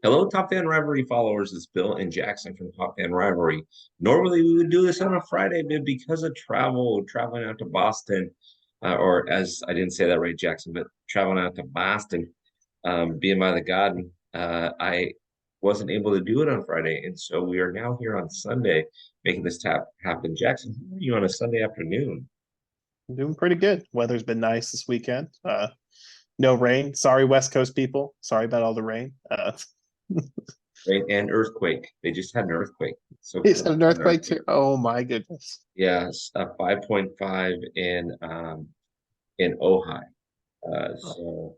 Hello, Top Fan Rivalry followers. It's Bill and Jackson from Top Fan Rivalry. Normally, we would do this on a Friday, but because of traveling out to Boston, or as I didn't say that right, Jackson, but traveling out to Boston, being by the garden, I wasn't able to do it on Friday. And so we are now here on Sunday making this tap happen. Jackson, how are you on a Sunday afternoon? I'm doing pretty good. Weather's been nice this weekend. No rain. Sorry, West Coast people. Sorry about all the rain. Right? And earthquake. They just had an earthquake. So Is it cool. an Had an earthquake earthquake. too? Oh my goodness. Yes, a 5.5 in Ojai. Oh, So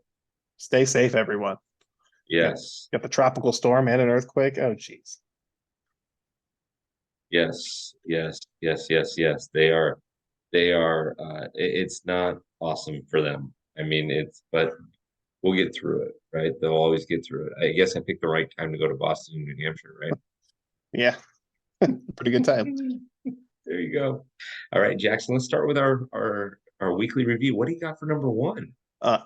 stay safe, everyone. You got yes, got the tropical storm and an earthquake. Oh jeez. yes. It's not awesome for them. I mean, but we'll get through it, right? They'll always get through it. I guess I picked the right time to go to Boston and New Hampshire, right? Yeah, pretty good time. There you go. All right, Jackson, let's start with our weekly review. What do you got for number one?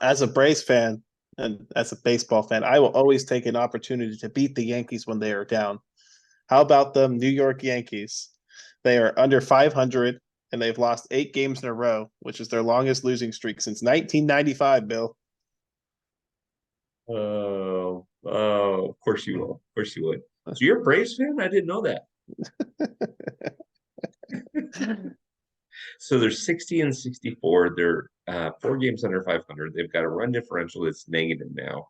As a Braves fan and as a baseball fan, I will always take an opportunity to beat the Yankees when they are down. How about them New York Yankees? They are under 500 and they've lost 8 games in a row, which is their longest losing streak since 1995, Bill. Of course you will. Of course you would. So you're a Braves fan? I didn't know that. So they're 60 and 64. They're 4 games under 500. They've got a run differential that's negative now.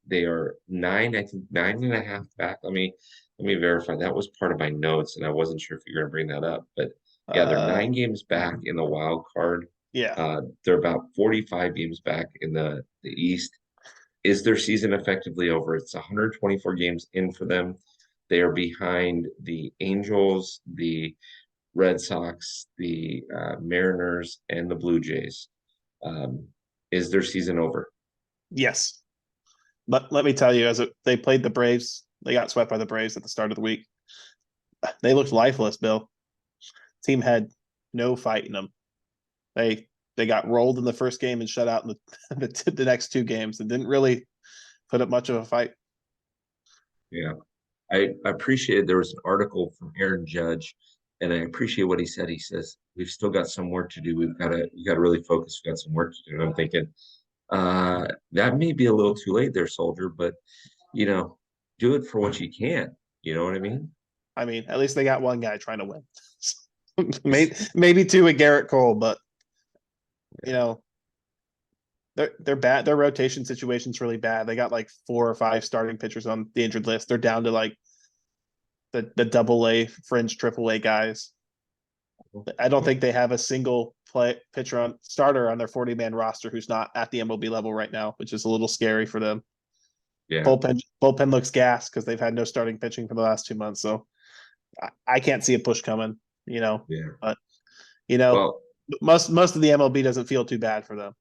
They are nine, I think 9.5 back. Let me verify. That was part of my notes, and I wasn't sure if you were going to bring that up. But yeah, they're uh, 9 games back in the wild card. yeah. They're about 45 games back in the East. Is their season effectively over? It's 124 games in for them. They are behind the Angels, the Red Sox, the Mariners, and the Blue Jays. Um, is their season over? Yes. But let me tell you, they played the Braves, they got swept by the Braves at the start of the week. They looked lifeless, Bill. Team had no fight in them. They got rolled in the first game and shut out in the next 2 games and didn't really put up much of a fight. Yeah. I appreciated there was an article from Aaron Judge, and I appreciate what he said. He says, we've still got some work to do. We gotta really focus. We've got some work to do. And I'm thinking, that may be a little too late there, soldier, but you know, do it for what you can. You know what I mean? I mean, at least they got one guy trying to win. Maybe two with Garrett Cole, but you know, they're bad. Their rotation situation's really bad. They got like 4 or 5 starting pitchers on the injured list. They're down to like the double A, fringe triple A guys. I don't think they have a single play pitcher on starter on their 40-man roster who's not at the MLB level right now, which is a little scary for them. Yeah. Bullpen looks gas because they've had no starting pitching for the last 2 months. So I can't see a push coming, Yeah. but you know, Well, most of the MLB doesn't feel too bad for them.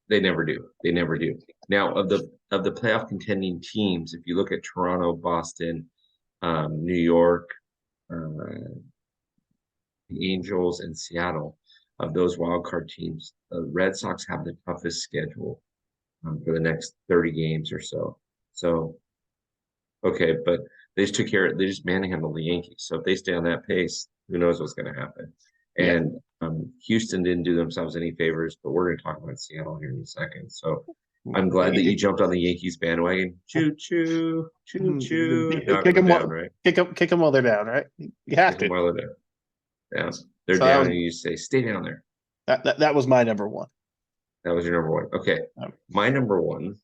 they never do. They never do. Now, of the playoff contending teams, if you look at Toronto, Boston, New York, uh, the Angels, and Seattle, of those wild card teams, the Red Sox have the toughest schedule for the next 30 games or so. So, okay, but they just manhandled the Yankees. So if they stay on that pace, who knows what's going to happen? Yeah. And Houston didn't do themselves any favors, but we're going to talk about Seattle here in a second. So I'm glad that you jumped on the Yankees bandwagon. Choo choo, choo choo. Knock Kick them them down, while right? kick them while they're down, right? You have Kick them to. while they're down. Yeah, they're So down, and you say, "Stay down there." that was my number one. That was your number one. Okay, Um, my number one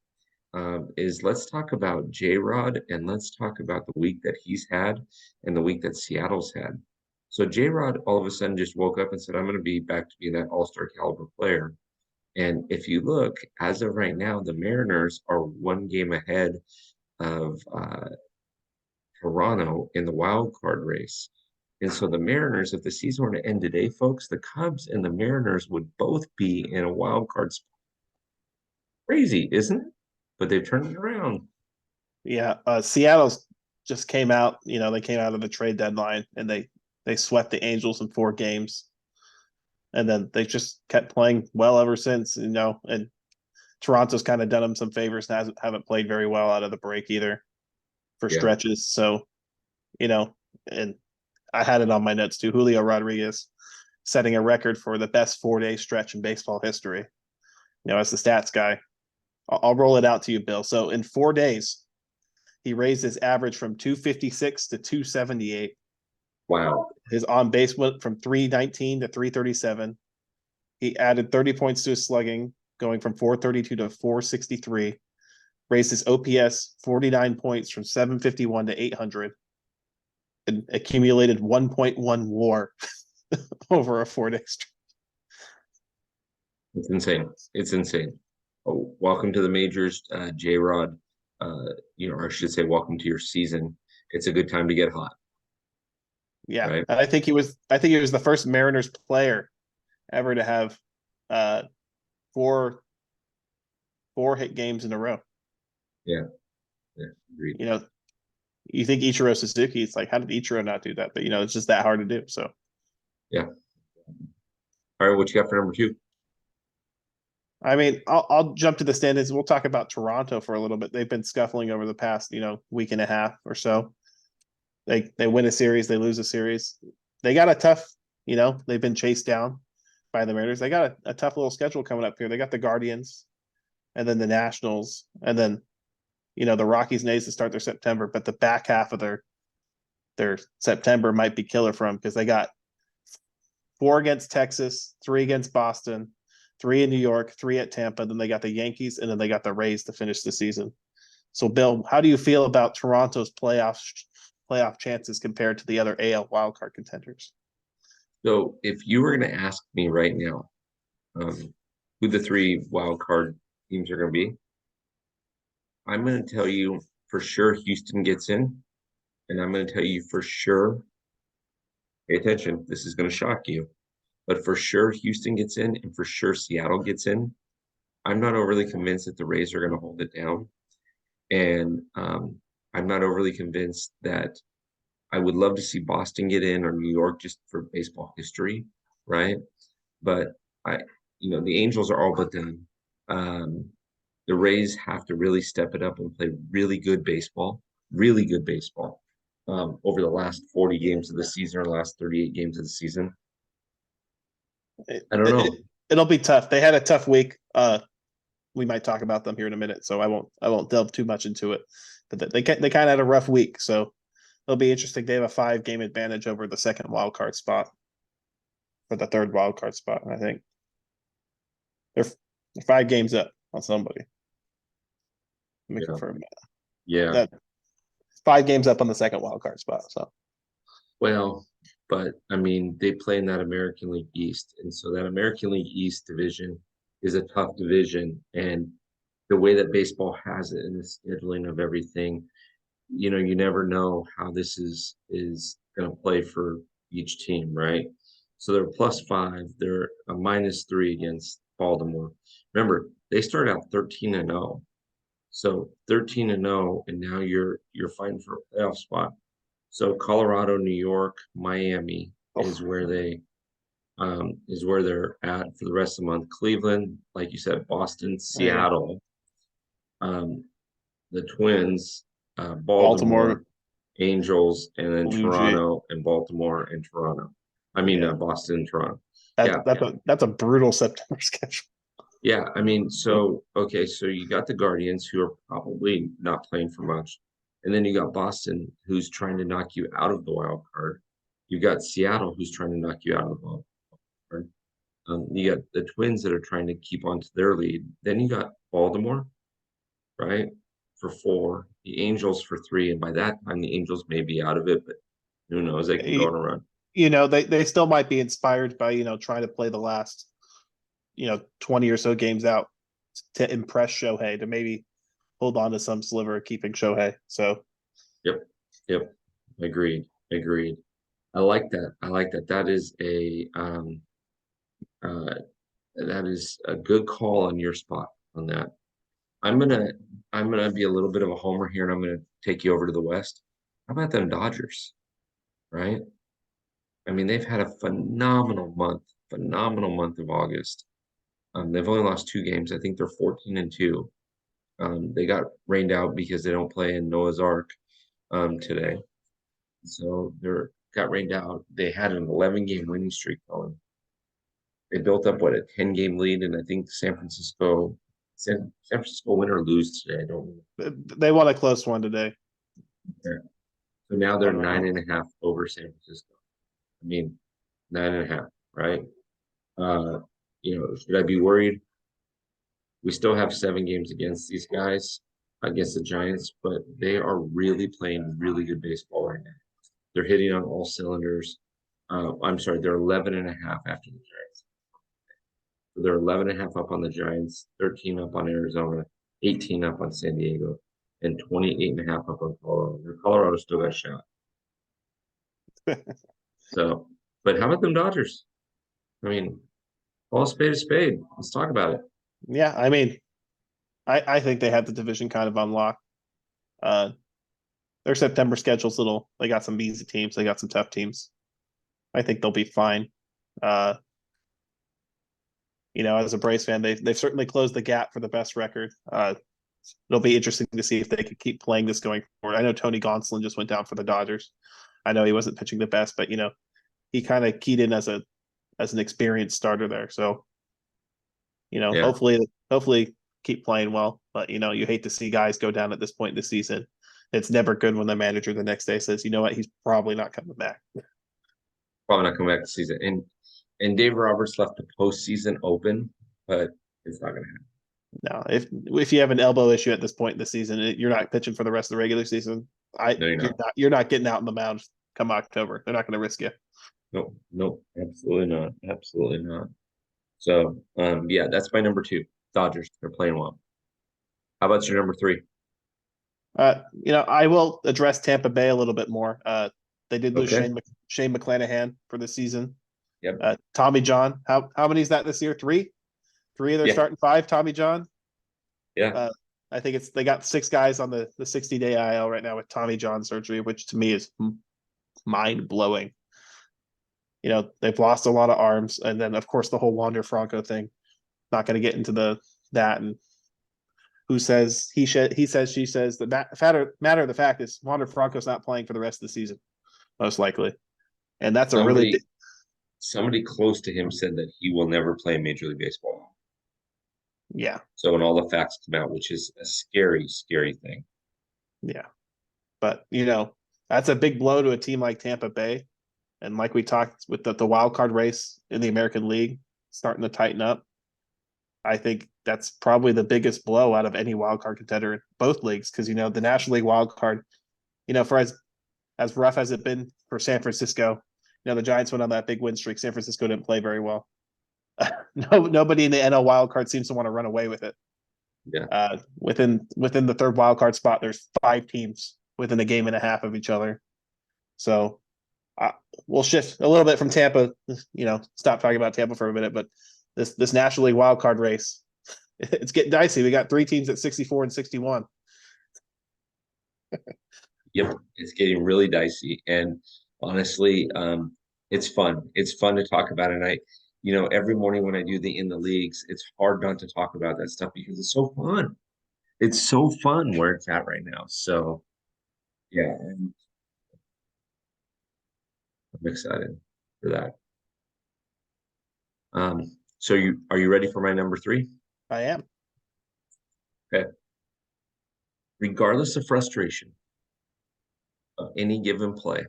is let's talk about J Rod and let's talk about the week that he's had and the week that Seattle's had. So J Rod all of a sudden just woke up and said, I'm going to be back to being that all-star caliber player. And if you look, as of right now, the Mariners are 1 game ahead of Toronto in the wild card race. And so the Mariners, if the season were to end today, folks, the Cubs and the Mariners would both be in a wild card spot. Crazy, isn't it? But they've turned it around. yeah, Seattle's just came out. They came out of the trade deadline and they swept the Angels in 4 games, and then they just kept playing well ever since. And Toronto's kind of done them some favors and haven't played very well out of the break either for Yeah. stretches. So, and I had it on my notes too. Julio Rodriguez setting a record for the best 4-day stretch in baseball history. As the stats guy, I'll roll it out to you, Bill. So in 4 days, he raised his average from 256 to 278. Wow. His on base went from 319 to 337. He added 30 points to his slugging, going from 432 to 463. Raised his OPS 49 points from 751 to 800. And accumulated 1.1 WAR over a 4-day stretch. It's insane. It's insane. Oh, welcome to the majors, J-Rod. Or I should say, welcome to your season. It's a good time to get hot. Yeah, right? and I think he was the first Mariners player ever to have four hit games in a row. Yeah, agreed. You think Ichiro Suzuki? It's like, how did Ichiro not do that? But it's just that hard to do. So yeah. All right, what you got for number 2? I mean, I'll jump to the standings. We'll talk about Toronto for a little bit. They've been scuffling over the past week and a half or so. They win a series, they lose a series. They got a tough. They've been chased down by the Mariners. They got a tough little schedule coming up here. They got the Guardians, and then the Nationals, and then the Rockies and A's to start their September. But the back half of their September might be killer for them because they got 4 against Texas, 3 against Boston, 3 in New York, 3 at Tampa. Then they got the Yankees, and then they got the Rays to finish the season. So, Bill, how do you feel about Toronto's playoff chances compared to the other AL wildcard contenders? So if you were going to ask me right now who the 3 wildcard teams are going to be, I'm going to tell you for sure Houston gets in, and I'm going to tell you for sure, pay attention, this is going to shock you, but for sure Houston gets in, and for sure Seattle gets in. I'm not overly convinced that the Rays are going to hold it down, and I'm not overly convinced that I would love to see Boston get in or New York just for baseball history, right? But the Angels are all but done. The Rays have to really step it up and play really good baseball over the last 40 games of the season or the last 38 games of the season. I don't know. It'll be tough. They had a tough week. We might talk about them here in a minute, so I won't delve too much into it. But they kind of had a rough week, so it'll be interesting. They have a 5-game advantage over the second wild card spot, or the third wild card spot. I think they're 5 games up on somebody. Let me confirm that. Yeah. 5 games up on the second wild card spot. So, well, but I mean, they play in that American League East, and so that American League East division is a tough division, and the way that baseball has it in the scheduling of everything, you never know how this is going to play for each team, right? So they're +5. They're a -3 against Baltimore. Remember, they started out 13-0. So 13-0, and now you're fighting for a playoff spot. So Colorado, New York, Miami is where they're at for the rest of the month. Cleveland, like you said, Boston, Seattle, the Twins, Baltimore, Angels, and then Toronto and Baltimore and Toronto. I mean, Boston and Toronto. That's a brutal September schedule. Yeah, I mean, so you got the Guardians, who are probably not playing for much, and then you got Boston, who's trying to knock you out of the wild card. You got Seattle, who's trying to knock you out of the wild card. You got the Twins that are trying to keep on to their lead. Then you got Baltimore, right, for 4, the Angels for 3, and by that time the Angels may be out of it, but who knows? They can go on a run. They still might be inspired by trying to play the last 20 or so games out to impress Shohei, to maybe hold on to some sliver of keeping Shohei. So yep, agreed. I like that. That is a good call on your spot on that. I'm gonna be a little bit of a homer here, and I'm gonna take you over to the West. How about them Dodgers? Right? I mean, they've had a phenomenal month of August. They've only lost 2 games. I think they're 14-2. They got rained out because they don't play in Noah's Ark today. So they're got rained out. They had an 11-game winning streak going. They built up a 10-game lead, and I think San Francisco win or lose today. I don't They won a close one today. know. So now they're One right now. 9.5 over San Francisco. I mean, 9.5, right? Should I be worried? We still have 7 games against these guys, against the Giants, but they are really playing really good baseball right now. They're hitting on all cylinders. I'm sorry, they're 11.5 after the Giants. So they're 11.5 up on the Giants, 13 up on Arizona, 18 up on San Diego, and 28.5 up on Colorado. Colorado still got a shot. So, but how about them Dodgers? I mean, call a spade a spade. Let's talk about it. Yeah, I mean, I think they have the division kind of unlocked. Their September schedule's they got some easy teams, they got some tough teams. I think they'll be fine. As a Braves fan, they've certainly closed the gap for the best record. It'll be interesting to see if they could keep playing this going forward. I know Tony Gonsolin just went down for the Dodgers. I know he wasn't pitching the best, but he kind of keyed in as an experienced starter there. So, Yeah. hopefully keep playing well. But you hate to see guys go down at this point in the season. It's never good when the manager the next day says, you know what, he's probably not coming back. Probably not coming back this season. And Dave Roberts left the postseason open, but it's not going to happen. No, if you have an elbow issue at this point in the season, you're not pitching for the rest of the regular season. You're not getting out in the mound come October. They're not going to risk you. No, absolutely not. Absolutely not. So, yeah, that's my number 2. Dodgers. They're playing well. How about your number 3? I will address Tampa Bay a little bit more. They did lose Okay. Shane McClanahan for the season. Yep. Tommy John. How many is that this year? 3? 3 of their starting 5. Tommy John. Yeah. I think they got 6 guys on the 60-day IL right now with Tommy John surgery, which to me is mind blowing. They've lost a lot of arms, and then of course the whole Wander Franco thing. Not going to get into that and who says he says she says. The matter of the fact is Wander Franco's not playing for the rest of the season, most likely, and that's somebody close to him said that he will never play Major League Baseball. Yeah. So when all the facts come out, which is a scary, scary thing. Yeah, but that's a big blow to a team like Tampa Bay, and like we talked with the wild card race in the American League starting to tighten up. I think that's probably the biggest blow out of any wild card contender in both leagues because the National League wild card, for as rough as it been for San Francisco, the Giants went on that big win streak. San Francisco didn't play very well. Nobody in the NL wild card seems to want to run away with it. Yeah. Within the third wild card spot, there's 5 teams within a game and a half of each other. So we'll shift a little bit from Tampa. Stop talking about Tampa for a minute, but this National League wild card race, it's getting dicey. We got 3 teams at 64 and 61. Yep, it's getting really dicey, and honestly, it's fun. It's fun to talk about, and every morning when I do the In the Leagues, it's hard not to talk about that stuff because it's so fun. It's so fun where it's at right now. So, yeah, I'm excited for that. So are you ready for my number 3? I am. Okay. Regardless of frustration of any given play,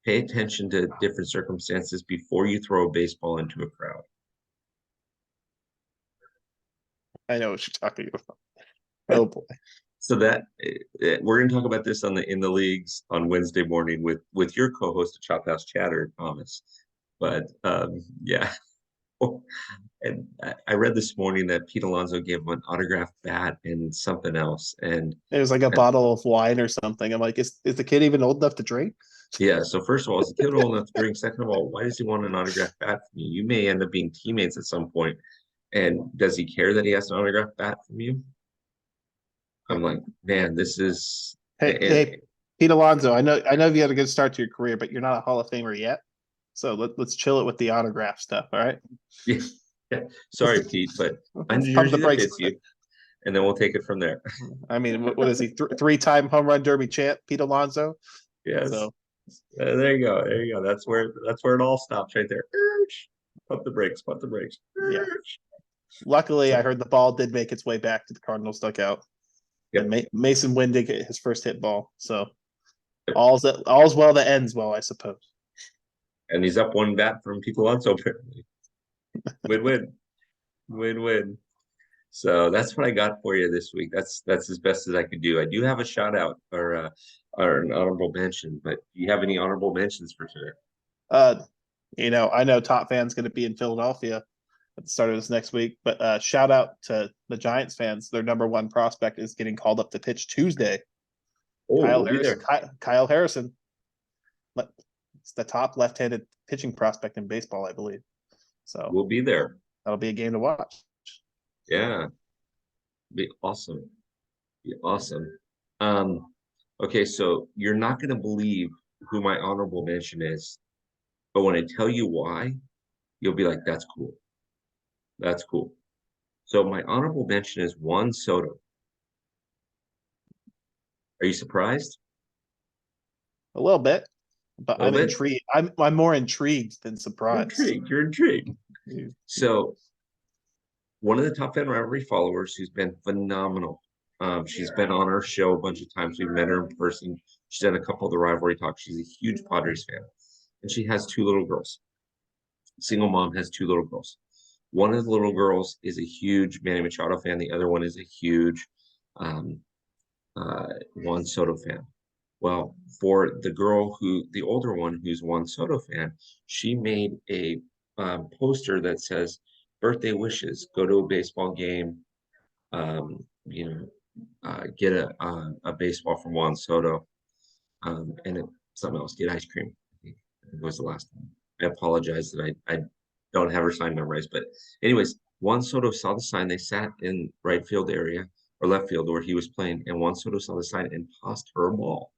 pay attention to different circumstances before you throw a baseball into a crowd. I know what you're talking about. Oh boy. So that we're going to talk about this in the leagues on Wednesday morning with your co-host of Chop House Chatter, Thomas. But yeah, and I read this morning that Pete Alonso gave him an autographed bat and something else, and it was like a bottle of wine or something. I'm like, is the kid even old enough to drink? Yeah. So first of all, is the kid old enough to drink? Second of all, why does he want an autographed bat from you? You may end up being teammates at some point, and does he care that he has an autographed bat from you? I'm like, man, this is. Hey, Pete Alonso, I know you had a good start to your career, but you're not a Hall of Famer yet. So let's chill it with the autograph stuff, all right? Yeah. Yeah, sorry, Pete, but I Let's pump the usually that brakes. fits you, and then we'll take it from there. I mean, what is he? Three-time home run derby champ, Pete Alonso. Yes. So There you go. There you go. That's where it all stops right there. Pump the brakes. Pump the brakes. yeah. Luckily, I So, heard the ball did make its way back to the Cardinals dugout, and yep. Mason Windig hit his first hit ball. So Yep. all's well that ends well, I suppose. And he's up one bat from Pete Alonso apparently. Win-win. Win-win. So that's what I got for you this week. That's as best as I could do. I do have a shout out or an honorable mention, but do you have any honorable mentions for today? Uh, I know Top Fan's going to be in Philadelphia at the start of this next week, but shout out to the Giants fans. Their number one prospect is getting called up to pitch Tuesday. Oh, Kyle we'll be Harrison. there. Kyle Harrison. It's the top left-handed pitching prospect in baseball, I believe. So We'll be there. that'll be a game to watch. Yeah, be awesome. Be awesome. Um, okay, so you're not gonna believe who my honorable mention is, but when I tell you why, you'll be like, that's cool. That's cool. So my honorable mention is Juan Soto. Are you surprised? A little bit, but A little I'm bit? intrigued. I'm more intrigued than You're surprised. intrigued. You're intrigued. So one of the top fan rivalry followers who's been phenomenal. She's been on our show a bunch of times. We've met her in person. She's done a couple of the rivalry talks. She's a huge Padres fan, and she has two little girls. Single mom has two little girls. One of the little girls is a huge Manny Machado fan. The other one is a huge um, Juan Soto fan. Well, for the older one who's Juan Soto fan, she made a poster that says birthday wishes, go to a baseball game, um, you know, get a baseball from Juan Soto, and something else, get ice cream. I think was the last one. I apologize that I don't have her sign memorized, but anyways, Juan Soto saw the sign. They sat in right field area or left field where he was playing, and Juan Soto saw the sign and tossed her a ball.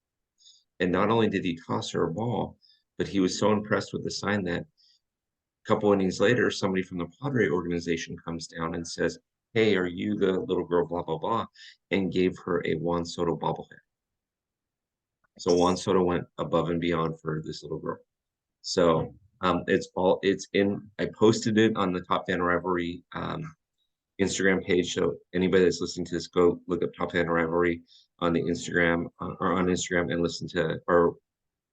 And not only did he toss her a ball, but he was so impressed with the sign that a couple innings later, somebody from the Padre organization comes down and says, "Hey, are you the little girl, blah, blah, blah," and gave her a Juan Soto bobblehead. So Juan Soto went above and beyond for this little girl. So it's in, I posted it on the Top Fan Rivalry Instagram page. So anybody that's listening to this, go look up Top Fan Rivalry on the Instagram or on Instagram and listen to or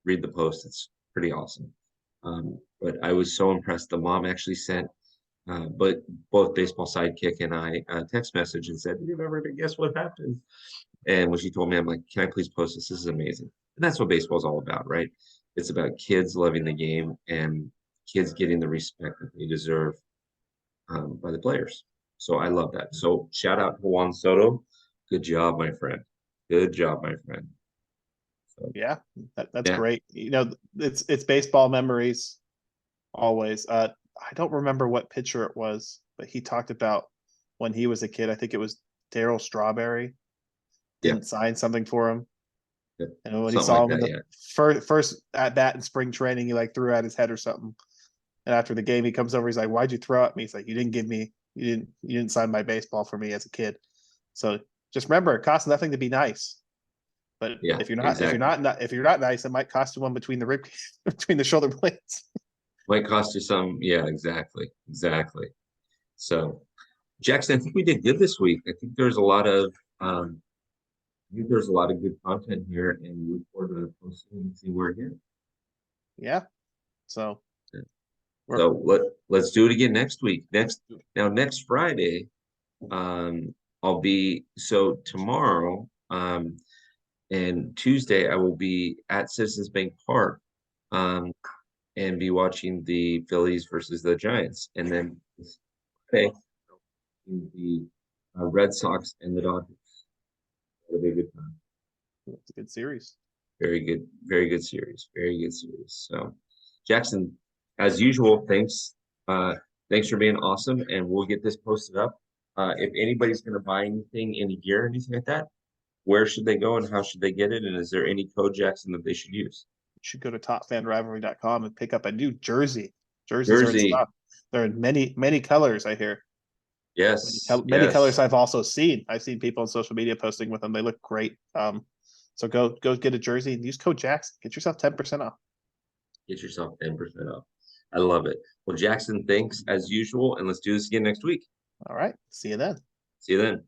read the post. It's pretty awesome. But I was so impressed. The mom actually sent, but both Baseball Sidekick and I text message and said, "Did you ever guess what happened?" And when she told me, I'm like, "Can I please post this? This is amazing." And that's what baseball is all about, right? It's about kids loving the game and kids getting the respect that they deserve by the players. So I love that. So shout out to Juan Soto. Good job, my friend. Good job, my friend. So, Yeah, that's yeah, great. It's baseball memories always. I don't remember what pitcher it was, but he talked about when he was a kid. I think it was Daryl Strawberry yeah, didn't sign something for him, yeah. and when he Something saw like him in that. the Yeah. first at bat in spring training, he like threw at his head or something. And after the game, he comes over. He's like, "Why'd you throw at me?" He's like, you didn't sign my baseball for me as a kid." So just remember, it costs nothing to be nice. But Yeah, if exactly. you're not nice, it might cost you one between the rib between the shoulder blades. Might cost you some. Yeah, exactly. Exactly. So, Jackson, I think we did good this week. I think there's a lot of good content here, and we look forward to posting and see where here. Yeah. So we're So let's do it again next week. Next Friday, I'll be so tomorrow, and Tuesday I will be at Citizens Bank Park, and be watching the Phillies versus the Giants, and then okay, the Red Sox and the Dodgers. It'll be a good time. it's a good series. Very good series. Very good series. So, Jackson, as usual, thanks. Thanks for being awesome, and we'll get this posted up. If anybody's going to buy anything, any gear, or anything like that, where should they go and how should they get it? And is there any code, Jackson, that they should use? You should go to topfanrivalry.com and pick up a new jersey. Jerseys are in Jersey, stock. They're in many colors, I hear. Yes, Many colors yes. I've also seen. I've seen people on social media posting with them. They look great. So go get a jersey and use code Jackson. Get yourself 10% off. Get yourself 10% off. I love it. Well, Jackson, thanks as usual, and let's do this again next week. All right. See you then. See you then.